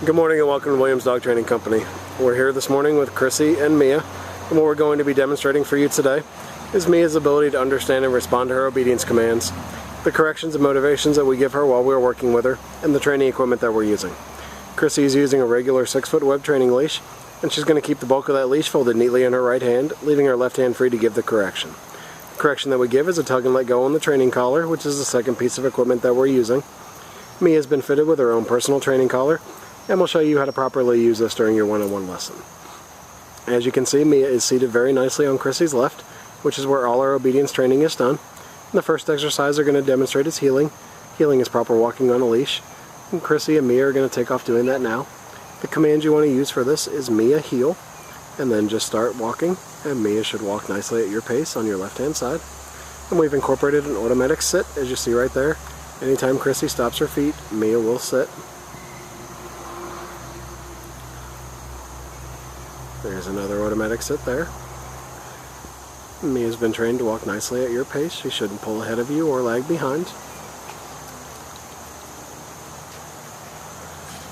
Good morning and welcome to Williams Dog Training Company. We're here this morning with Chrissy and Mia, and what we're going to be demonstrating for you today is Mia's ability to understand and respond to her obedience commands, the corrections and motivations that we give her while we're working with her, and the training equipment that we're using. Chrissy is using a regular 6-foot web training leash, and she's going to keep the bulk of that leash folded neatly in her right hand, leaving her left hand free to give the correction. The correction that we give is a tug and let go on the training collar, which is the second piece of equipment that we're using. Mia has been fitted with her own personal training collar, and we'll show you how to properly use this during your one-on-one lesson. As you can see, Mia is seated very nicely on Chrissy's left, which is where all our obedience training is done. And the first exercise they're going to demonstrate is heeling. Heeling is proper walking on a leash, and Chrissy and Mia are going to take off doing that now. The command you want to use for this is Mia heel, and then just start walking, and Mia should walk nicely at your pace on your left-hand side. And we've incorporated an automatic sit, as you see right there. Anytime Chrissy stops her feet, Mia will sit. There's another automatic sit there. Mia's been trained to walk nicely at your pace. She shouldn't pull ahead of you or lag behind.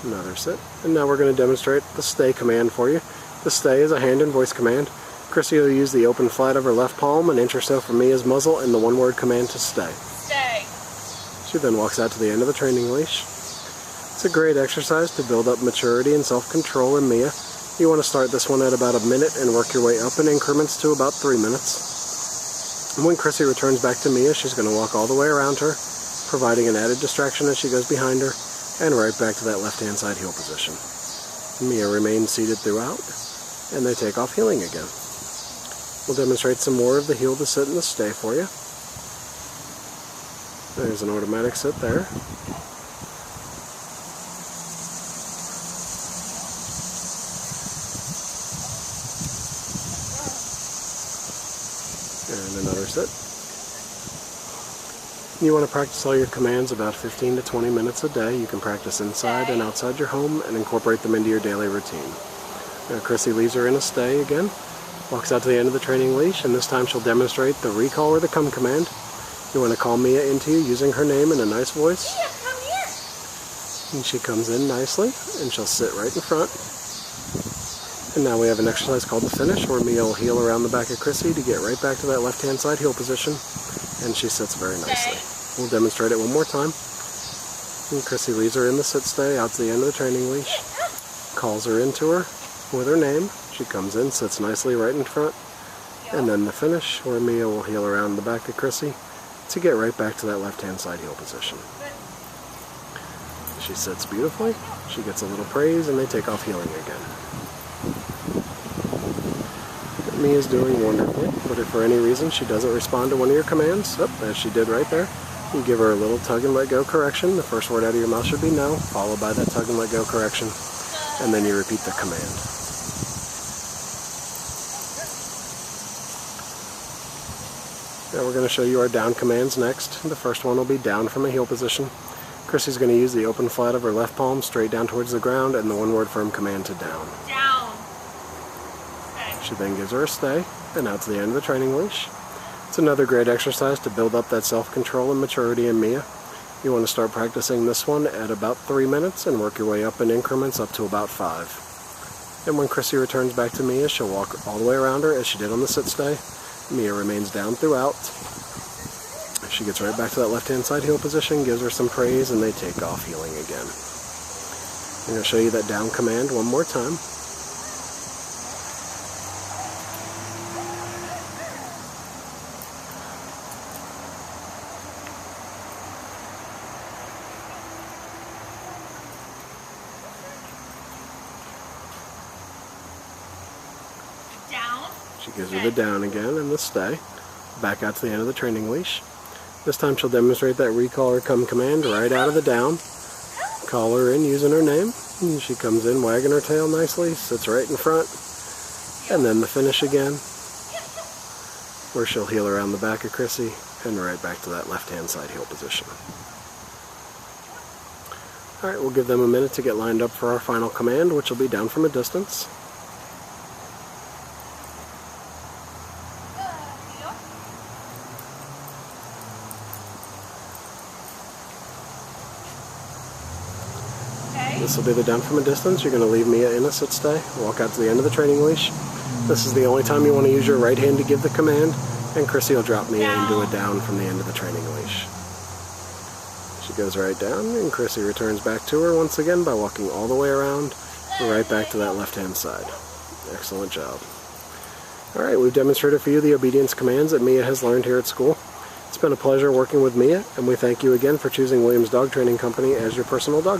Another sit. And now we're going to demonstrate the stay command for you. The stay is a hand and voice command. Chrissy will use the open flat of her left palm, an inch or so from Mia's muzzle, and the one-word command to stay. Stay. She then walks out to the end of the training leash. It's a great exercise to build up maturity and self-control in Mia. You want to start this one at about a minute and work your way up in increments to about 3 minutes. And when Chrissy returns back to Mia, she's going to walk all the way around her, providing an added distraction as she goes behind her, and right back to that left-hand side heel position. Mia remains seated throughout, and they take off heeling again. We'll demonstrate some more of the heel to sit and the stay for you. There's an automatic sit there. And another sit. You want to practice all your commands about 15 to 20 minutes a day. You can practice inside and outside your home and incorporate them into your daily routine. Now Chrissy leaves her in a stay again, walks out to the end of the training leash, and this time she'll demonstrate the recall or the come command. You want to call Mia into you using her name in a nice voice. Mia, come here. And she comes in nicely, and she'll sit right in front. And now we have an exercise called the finish, where Mia will heel around the back of Chrissy to get right back to that left-hand side heel position, and she sits very nicely. We'll demonstrate it one more time. And Chrissy leaves her in the sit stay out to the end of the training leash, calls her into her with her name. She comes in, sits nicely right in front, and then the finish, where Mia will heel around the back of Chrissy to get right back to that left-hand side heel position. She sits beautifully, she gets a little praise, and they take off heeling again. Mia's doing wonderfully, but if for any reason she doesn't respond to one of your commands, as she did right there, you give her a little tug and let go correction. The first word out of your mouth should be no, followed by that tug and let go correction, and then you repeat the command. Now we're going to show you our down commands next. The first one will be down from a heel position. Chrissy's going to use the open flat of her left palm straight down towards the ground and the one-word firm command to down. Down. She then gives her a stay, and out to the end of the training leash. It's another great exercise to build up that self-control and maturity in Mia. You want to start practicing this one at about 3 minutes and work your way up in increments up to about 5. And when Chrissy returns back to Mia, she'll walk all the way around her as she did on the sit stay. Mia remains down throughout. She gets right back to that left-hand side heel position, gives her some praise, and they take off heeling again. I'm going to show you that down command one more time. Down. She gives her the down again and the stay. Back out to the end of the training leash. This time she'll demonstrate that recall or come command right out of the down. Call her in using her name. And she comes in wagging her tail nicely, sits right in front. And then the finish again, where she'll heel around the back of Chrissy and right back to that left-hand side heel position. Alright, we'll give them a minute to get lined up for our final command, which will be down from a distance. The This will be the down from a distance. You're going to leave Mia in a sit stay, walk out to the end of the training leash. This is the only time you want to use your right hand to give the command, and Chrissy will drop Mia into a down from the end of the training leash. She goes right down, and Chrissy returns back to her once again by walking all the way around and right back to that left-hand side. Excellent job. Alright, we've demonstrated for you the obedience commands that Mia has learned here at school. It's been a pleasure working with Mia, and we thank you again for choosing Williams Dog Training Company as your personal dog trainer.